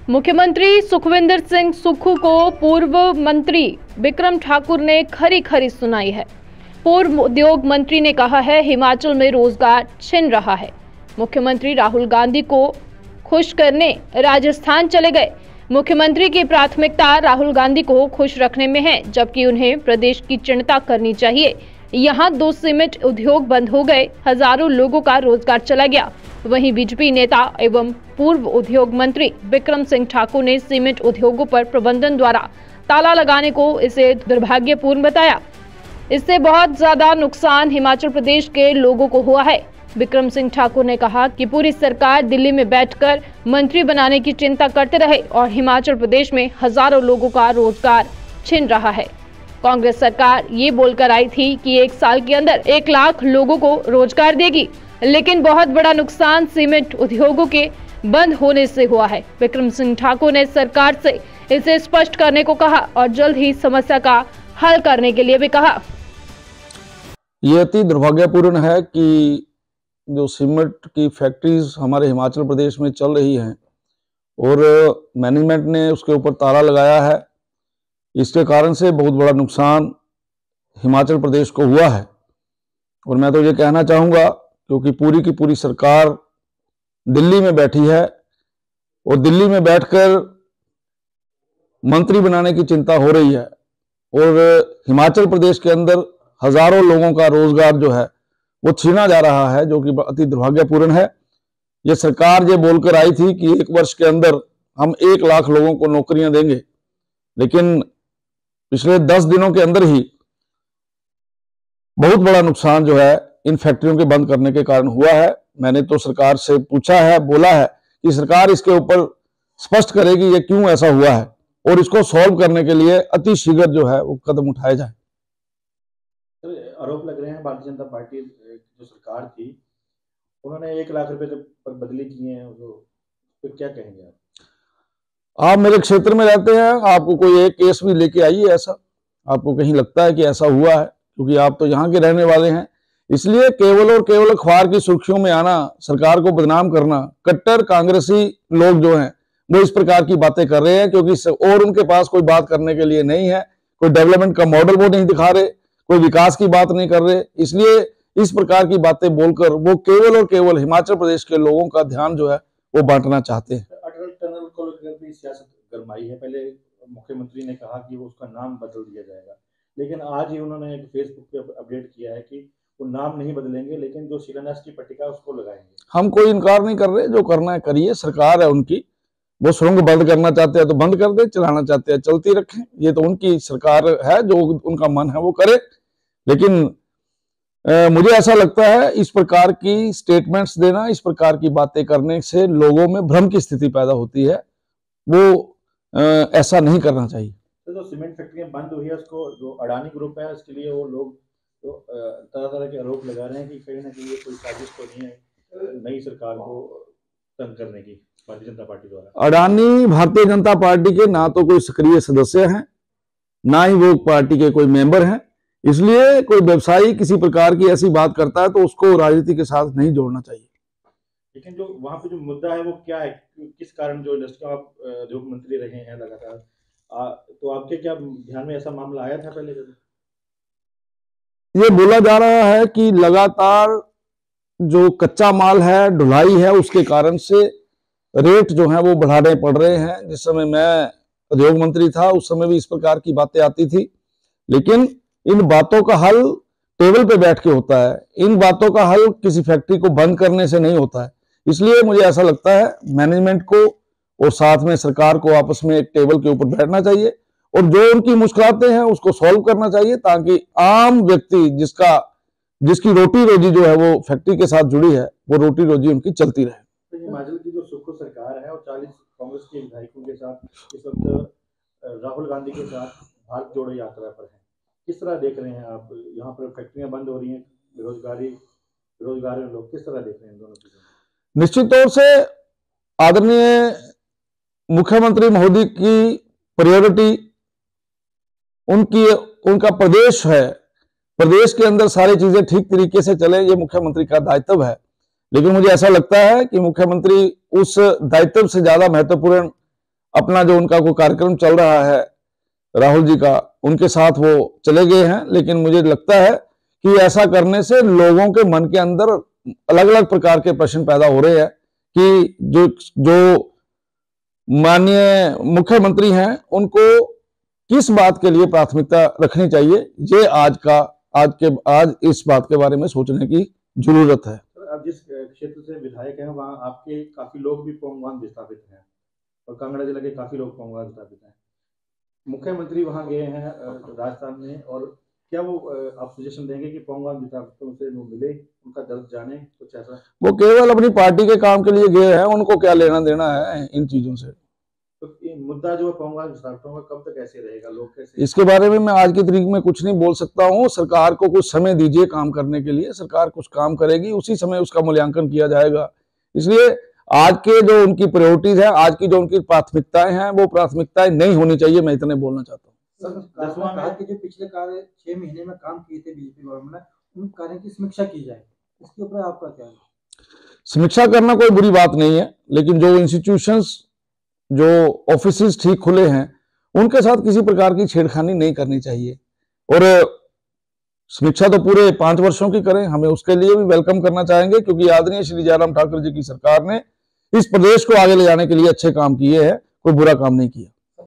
मुख्यमंत्री सुखविंदर सिंह सुक्खू को पूर्व मंत्री बिक्रम ठाकुर ने खरी खरी सुनाई है। पूर्व उद्योग मंत्री ने कहा है हिमाचल में रोजगार छिन रहा है। मुख्यमंत्री राहुल गांधी को खुश करने राजस्थान चले गए। मुख्यमंत्री की प्राथमिकता राहुल गांधी को खुश रखने में है, जबकि उन्हें प्रदेश की चिंता करनी चाहिए। यहाँ 2 सीमेंट उद्योग बंद हो गए, हजारों लोगों का रोजगार चला गया। वहीं बीजेपी नेता एवं पूर्व उद्योग मंत्री बिक्रम सिंह ठाकुर ने सीमेंट उद्योगों पर प्रबंधन द्वारा ताला लगाने को इसे दुर्भाग्यपूर्ण बताया। इससे बहुत ज्यादा नुकसान हिमाचल प्रदेश के लोगों को हुआ है। बिक्रम सिंह ठाकुर ने कहा कि पूरी सरकार दिल्ली में बैठकर मंत्री बनाने की चिंता करते रहे और हिमाचल प्रदेश में हजारों लोगों का रोजगार छिन रहा है। कांग्रेस सरकार ये बोलकर आई थी कि 1 साल के अंदर 1 लाख लोगों को रोजगार देगी, लेकिन बहुत बड़ा नुकसान सीमेंट उद्योगों के बंद होने से हुआ है। बिक्रम सिंह ठाकुर ने सरकार से इसे स्पष्ट करने को कहा और जल्द ही समस्या का हल करने के लिए भी कहा। ये अति दुर्भाग्यपूर्ण है कि जो सीमेंट की फैक्ट्रीज हमारे हिमाचल प्रदेश में चल रही हैं और मैनेजमेंट ने उसके ऊपर ताला लगाया है, इसके कारण से बहुत बड़ा नुकसान हिमाचल प्रदेश को हुआ है। और मैं तो ये कहना चाहूँगा, क्योंकि पूरी की पूरी सरकार दिल्ली में बैठी है और दिल्ली में बैठकर मंत्री बनाने की चिंता हो रही है और हिमाचल प्रदेश के अंदर हजारों लोगों का रोजगार जो है वो छीना जा रहा है, जो कि अति दुर्भाग्यपूर्ण है। ये सरकार ये बोलकर आई थी कि 1 वर्ष के अंदर हम 1 लाख लोगों को नौकरियां देंगे, लेकिन पिछले 10 दिनों के अंदर ही बहुत बड़ा नुकसान जो है इन फैक्ट्रियों के बंद करने के कारण हुआ है। मैंने तो सरकार से पूछा है, बोला है कि सरकार इसके ऊपर स्पष्ट करेगी ये क्यों ऐसा हुआ है और इसको सॉल्व करने के लिए अति शीघ्र जो है वो कदम उठाए जाए। आरोप लग रहे हैं भारतीय जनता पार्टी जो सरकार थी उन्होंने 1 लाख रुपए पर बदली किए हैं, तो क्या कहेंगे आप मेरे क्षेत्र में रहते हैं, आपको कोई एक केस भी लेके आइए ऐसा, आपको कहीं लगता है कि ऐसा हुआ है? क्योंकि आप तो यहाँ के रहने वाले हैं। इसलिए केवल और केवल अखबार की सुर्खियों में आना, सरकार को बदनाम करना, कट्टर कांग्रेसी लोग जो हैं वो इस प्रकार की बातें कर रहे हैं, क्योंकि और उनके पास कोई बात करने के लिए नहीं है, कोई डेवलपमेंट का मॉडल वो नहीं दिखा रहे, कोई विकास की बात नहीं कर रहे। इसलिए इस प्रकार की बातें बोलकर वो केवल और केवल हिमाचल प्रदेश के लोगों का ध्यान जो है वो बांटना चाहते हैं। अटल टनल को लेकर भी सियासत गरमाई है। पहले मुख्यमंत्री ने कहा कि वो उसका नाम बदल दिया जाएगा, लेकिन आज ही उन्होंने एक फेसबुक पे अपडेट किया है कि वो नाम नहीं बदलेंगे, लेकिन जो शिलान्यास की पट्टिका उसको लगाएंगे। हम कोई इनकार नहीं कर रहे, जो करना है करिए, सरकार है उनकी। वो सुरंग बंद करना चाहते हैं तो बंद कर दे, चलाना चाहते हैं चलती रखें, ये तो उनकी सरकार है, जो उनका मन है वो करे। लेकिन मुझे ऐसा लगता है इस प्रकार की स्टेटमेंट्स देना, इस प्रकार की बातें करने से लोगों में भ्रम की स्थिति पैदा होती है, वो ऐसा नहीं करना चाहिए। तो जो सीमेंट फैक्ट्रियां बंद हुई है उसको जो अडानी ग्रुप है उसके लिए वो लोग तो तरह तरह के आरोप लगा रहे हैं कि कहीं ना कहीं ये कोई साजिश तो नहीं है नई सरकार को तंग करने की भारतीय जनता पार्टी द्वारा। अडानी भारतीय जनता पार्टी के ना तो कोई सक्रिय सदस्य हैं, ना ही वो पार्टी के कोई मेंबर हैं। इसलिए कोई व्यवसायी किसी प्रकार की ऐसी बात करता है तो उसको राजनीति के साथ नहीं जोड़ना चाहिए। लेकिन जो वहां पे जो मुद्दा है वो क्या है, किस कारण जो इंडस्ट्री आप उद्योग मंत्री रहे हैं लगातार, तो आपके क्या ध्यान में ऐसा मामला आया था पहले? ये बोला जा रहा है कि लगातार जो कच्चा माल है, ढुलाई है, उसके कारण से रेट जो है वो बढ़ाने पड़ रहे हैं। जिस समय मैं उद्योग मंत्री था उस समय भी इस प्रकार की बातें आती थी, लेकिन इन बातों का हल टेबल पे बैठ के होता है। इन बातों का हल किसी फैक्ट्री को बंद करने से नहीं होता है। इसलिए मुझे ऐसा लगता है मैनेजमेंट को और साथ में सरकार को आपस में एक टेबल के ऊपर बैठना चाहिए और जो उनकी मुश्किलातें हैं उसको सॉल्व करना चाहिए, ताकि आम व्यक्ति जिसकी रोटी रोजी जो है वो फैक्ट्री के साथ जुड़ी है, वो रोटी रोजी उनकी चलती रहे। तो हिमाचल की जो सुक्खू सरकार है और 40 कांग्रेस के विधायकों के साथ इस वक्त राहुल गांधी के साथ भारत जोड़ो यात्रा पर है, किस तरह देख रहे हैं आप? यहाँ पर फैक्ट्रियां बंद हो रही हैं, बेरोजगार लोग किस तरह देख रहे हैं दोनों चीजें? निश्चित तौर से आदरणीय मुख्यमंत्री महोदय की प्रायोरिटी उनका प्रदेश है, प्रदेश के अंदर सारी चीजें ठीक तरीके से चले, ये मुख्यमंत्री का दायित्व है। लेकिन मुझे ऐसा लगता है कि मुख्यमंत्री उस दायित्व से ज्यादा महत्वपूर्ण अपना जो उनका कोई कार्यक्रम चल रहा है राहुल जी का, उनके साथ वो चले गए हैं। लेकिन मुझे लगता है कि ऐसा करने से लोगों के मन के अंदर अलग अलग प्रकार के प्रश्न पैदा हो रहे हैं कि जो माननीय मुख्यमंत्री हैं उनको किस बात के लिए प्राथमिकता रखनी चाहिए, ये आज इस बात के बारे में सोचने की जरूरत है। आप जिस क्षेत्र से विधायक हैं वहाँ आपके काफी लोग भी पोंगवान विस्थापित हैं और कांगड़ा जिला के काफी लोग पोंगवान विस्थापित हैं। मुख्यमंत्री वहाँ गए हैं राजस्थान में, और क्या वो आप सजेशन देंगे कि पोंगवान विस्थापितों से वो मिले, उनका दर्द जाने, कुछ ऐसा? वो केवल अपनी पार्टी के काम के लिए गए हैं, उनको क्या लेना देना है इन चीजों से। तो ये मुद्दा जो है पोंगवान विस्थापितों का कब तक ऐसे रहेगा, लोग कैसे? इसके बारे में मैं आज की तारीख में कुछ नहीं बोल सकता हूँ। सरकार को कुछ समय दीजिए काम करने के लिए, सरकार कुछ काम करेगी, उसी समय उसका मूल्यांकन किया जाएगा। इसलिए आज के जो उनकी प्रायोरिटीज है, आज की जो उनकी प्राथमिकताएं हैं, वो प्राथमिकताएं नहीं होनी चाहिए, मैं इतने बोलना चाहता हूँ। जो पिछले 6 महीने में काम किए थे बीजेपी गवर्नमेंट ने, उन कार्यों की समीक्षा की जाए, इसके ऊपर आपका क्या है? समीक्षा करना कोई बुरी बात नहीं है, लेकिन जो इंस्टीट्यूशंस, जो ऑफिसेज ठीक खुले हैं, उनके साथ किसी प्रकार की छेड़खानी नहीं करनी चाहिए। और समीक्षा तो पूरे 5 वर्षों की करें, हमें उसके लिए भी वेलकम करना चाहेंगे, क्योंकि आदरणीय श्री जयराम ठाकुर जी की सरकार ने इस प्रदेश को आगे ले जाने के लिए अच्छे काम किए हैं, कोई बुरा काम नहीं किया।